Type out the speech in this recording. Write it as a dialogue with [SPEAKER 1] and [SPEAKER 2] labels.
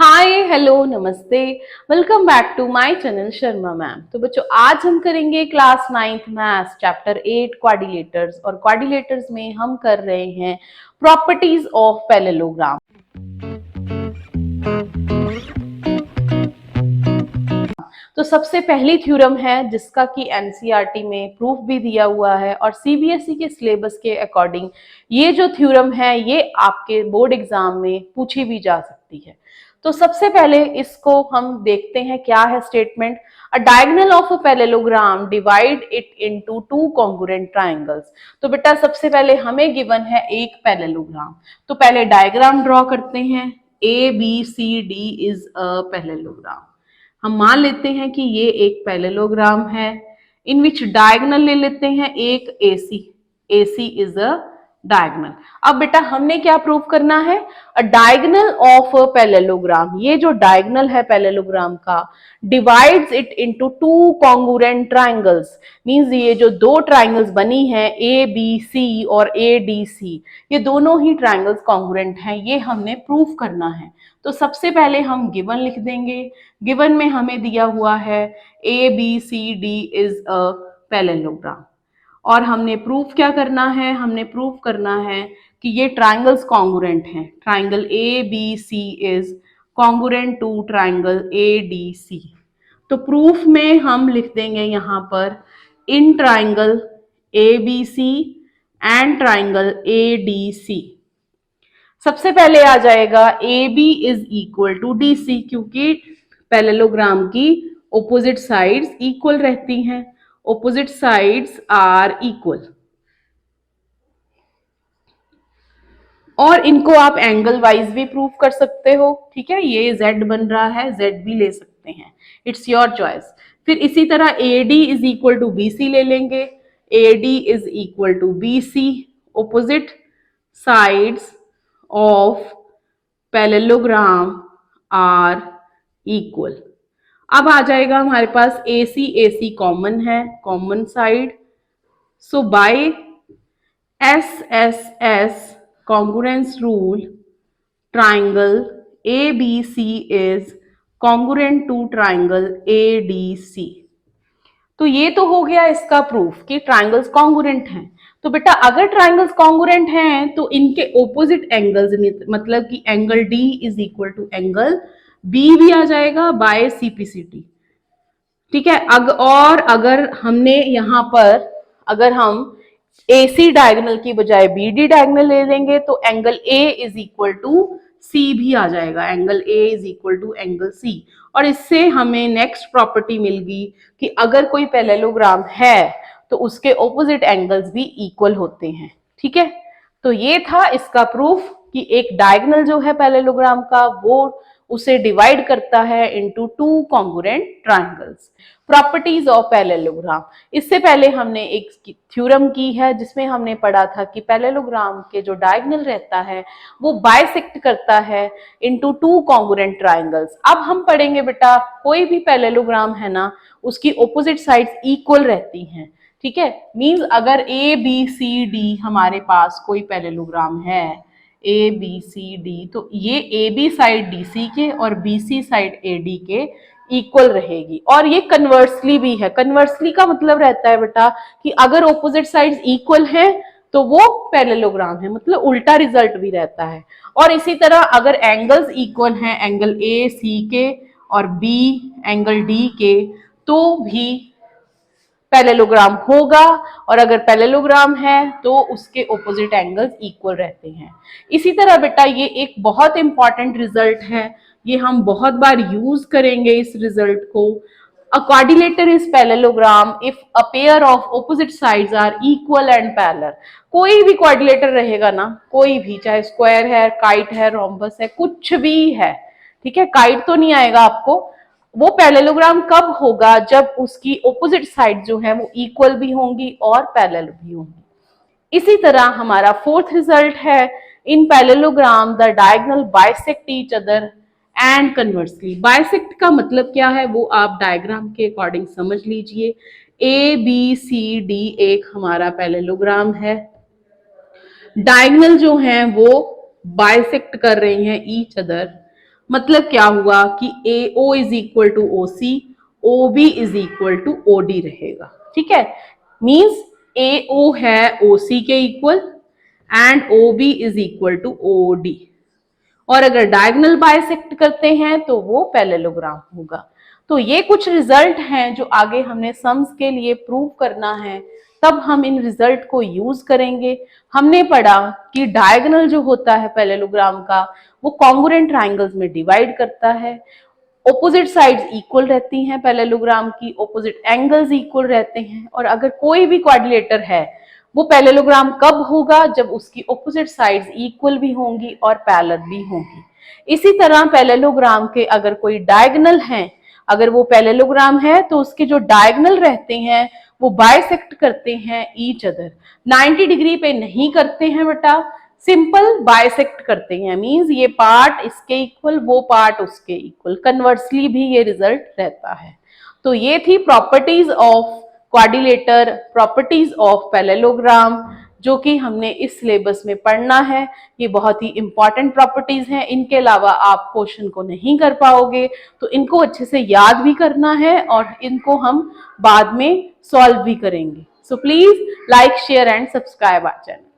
[SPEAKER 1] हाय hello नमस्ते। Welcome back to my channel Sharma ma'am. तो बच्चों आज हम करेंगे class 9th maths chapter 8 quadrilaterals और क्वाड्रिलेटर्स में हम कर रहे हैं प्रॉपर्टीज ऑफ पैरेललोग्राम। तो सबसे पहली थ्योरम है जिसका कि एनसीईआरटी में प्रूफ भी दिया हुआ है और सीबीएसई के सिलेबस के अकॉर्डिंग ये जो थ्योरम है ये आपके बोर्ड एग्जाम में पूछी भी जा सकती है। तो सबसे पहले इसको हम देखते हैं क्या है statement. A diagonal of a parallelogram divide it into two congruent triangles. तो बेटा सबसे पहले हमें गिवन है एक पैरेललोग्राम, तो पहले डायग्राम ड्रॉ करते हैं। A B C D is a parallelogram. हम मान लेते हैं कि ये एक पैरेललोग्राम है इन विच डायगोनल ले लेते हैं एक AC। AC is a diagonal. अब बेटा हमने क्या प्रूव करना है, अ डायगोनल ऑफ अ पैरेललोग्राम, ये जो डायगोनल है पैरेललोग्राम का divides it into two congruent triangles. Means ये जो दो ट्रायंगल्स बनी है ABC और ADC, ये दोनों ही ट्रायंगल्स कॉन्ग्रुएंट हैं, ये हमने प्रूव करना है। तो सबसे पहले हम गिवन लिख देंगे। गिवन में हमें दिया हुआ है ABCD इज अ पैरेललोग्राम और हमने प्रूफ क्या करना है, हमने प्रूफ करना है कि ये ट्रायंगल्स कॉन्ग्रुएंट हैं। Triangle ABC is congruent to triangle ADC। तो प्रूफ में हम लिख देंगे यहां पर in triangle ABC and triangle ADC। सबसे पहले आ जाएगा AB is equal to DC, क्योंकि पैरेललोग्राम की ऑपोजिट साइड्स इक्वल रहती हैं। ऑपोजिट साइड्स आर इक्वल और इनको आप एंगल वाइज भी प्रूव कर सकते हो। ठीक है, ये Z बन रहा है, Z भी ले सकते हैं, इट्स योर चॉइस। फिर इसी तरह AD is equal to BC ले लेंगे। AD is equal to BC, opposite sides of parallelogram are equal. अब आ जाएगा हमारे पास AC AC कॉमन है, common side. So by SSS congruence rule, triangle ABC is congruent to triangle ADC। तो ये तो हो गया इसका प्रूफ कि ट्रायंगल्स कॉन्ग्रुएंट हैं। तो बेटा अगर ट्रायंगल्स कॉन्ग्रुएंट हैं तो इनके ऑपोजिट एंगल्स, मतलब कि angle D is equal to angle B भी आ जाएगा बाय CPCT। ठीक है, और अगर हमने यहाँ पर अगर हम AC डायगोनल की बजाय BD डायगोनल ले लेंगे तो angle A is equal to C भी आ जाएगा, angle A is equal to angle C। और इससे हमें नेक्स्ट प्रॉपर्टी मिल गई कि अगर कोई पैरेललोग्राम है तो उसके ऑपोजिट एंगल्स भी इक्वल होते हैं। ठीक है, तो ये था इसका प्रूफ कि एक डायगोनल जो है पैरेललोग्राम का वो उसे डिवाइड करता है into two congruent triangles. Properties of parallelogram, इससे पहले हमने एक थ्योरम की है जिसमें हमने पढ़ा था कि पैरेललोग्राम के जो डायगोनल रहता है वो बाइसेक्ट करता है इनटू टू कॉन्ग्रुएंट ट्रायंगल्स। अब हम पढ़ेंगे बेटा कोई भी पैरेललोग्राम है ना उसकी ऑपोजिट साइड्स इक्वल रहती हैं। ठीक है, मींस अगर ABCD हमारे पास कोई पैरेललोग्राम है ABCD, तो ये AB साइड DC के और BC साइड AD के इक्वल रहेगी। और ये कन्वर्सली भी है। कन्वर्सली का मतलब रहता है बेटा कि अगर ऑपोजिट साइड्स इक्वल हैं तो वो पैरेललोग्राम है, मतलब उल्टा रिजल्ट भी रहता है। और इसी तरह अगर एंगल्स इक्वल हैं, एंगल AC के और B एंगल D के, तो भी पैरेललोग्राम होगा। और अगर पैरेललोग्राम है तो उसके ऑपोजिट एंगल्स इक्वल रहते हैं। इसी तरह बेटा ये एक बहुत इंपॉर्टेंट रिजल्ट है, ये हम बहुत बार यूज करेंगे इस रिजल्ट को। A quadrilateral is parallelogram if a pair of opposite sides are equal and parallel. कोई भी क्वाड्रिलेटर रहेगा ना, कोई भी, चाहे स्क्वायर है, काइट है, रोम्बस है, कुछ भी है। ठीक है, काइट तो नहीं आएगा आपको। वो पैरेललोग्राम कब होगा, जब उसकी ऑपोजिट साइड जो है वो इक्वल भी होंगी और पैरेलल भी होंगी। इसी तरह हमारा फोर्थ रिजल्ट है, इन parallelogram the diagonal bisect each other and conversely. Bisect का मतलब क्या है वो आप डायग्राम के अकॉर्डिंग समझ लीजिए। ABCD एक हमारा पैरेललोग्राम है, डायगोनल जो है वो बाइसेक्ट कर रहे हैं ईच अदर, मतलब क्या हुआ कि AO is equal to OC, OB is equal to OD रहेगा। ठीक है, मींस AO है OC के equal and OB is equal to OD। और अगर डायगोनल बाइसेक्ट करते हैं तो वो पैरेललोग्राम होगा। तो ये कुछ रिजल्ट हैं जो आगे हमने सम्स के लिए प्रूव करना है, तब हम इन रिजल्ट को यूज करेंगे। हमने पढ़ा कि डायगोनल जो होता है पैरेललोग्राम का वो कॉन्ग्रुएंट ट्राइंगल्स में डिवाइड करता है, ऑपोजिट साइड्स इक्वल रहती हैं पैरेललोग्राम की, ऑपोजिट एंगल्स इक्वल रहते हैं। और अगर कोई भी क्वाड्रिलेटर है वो पैरेललोग्राम कब होगा, जब उसकी ऑपोजिट साइड्स इक्वल भी होंगी और पैरेलल भी होंगी। इसी तरह पैरेललोग्राम के अगर कोई डायगोनल है, अगर वो पैरेललोग्राम है तो उसके जो डायगोनल रहते हैं वो बाइसेक्ट करते हैं ईच अदर। 90 डिग्री पे नहीं करते हैं बेटा, सिंपल बाइसेक्ट करते हैं, मींस ये पार्ट इसके इक्वल, वो पार्ट उसके इक्वल। कन्वर्सली भी ये रिजल्ट रहता है। तो ये थी properties of quadrilateral, properties of parallelogram, जो कि हमने इस सिलेबस में पढ़ना है। ये बहुत ही इंपॉर्टेंट प्रॉपर्टीज हैं, इनके अलावा आप क्वेश्चन को नहीं कर पाओगे, तो इनको अच्छे से याद भी करना है और इनको हम बाद में सॉल्व भी करेंगे। So please like, share and subscribe our channel.